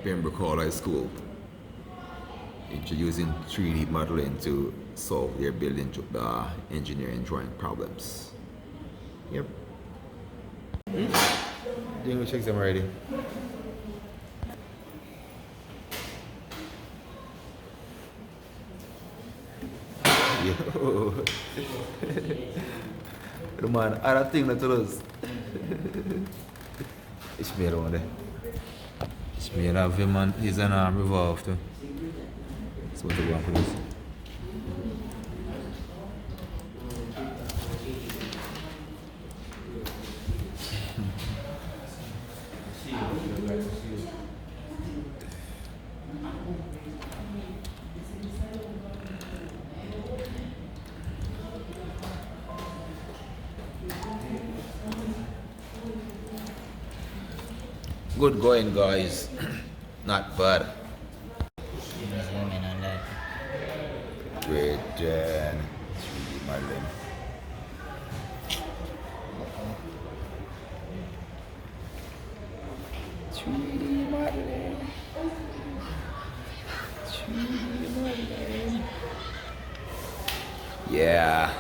Pembroke Hall High School, introducing 3D modeling to solve their building engineering drawing problems. Yep. You go check them already. Yo. The man, other thing that us. Ishmael on there. Ishmael have him and he's an arm revolved too. That's what they want for this. Good going, guys. Not bad. Great, 3D modeling. Yeah.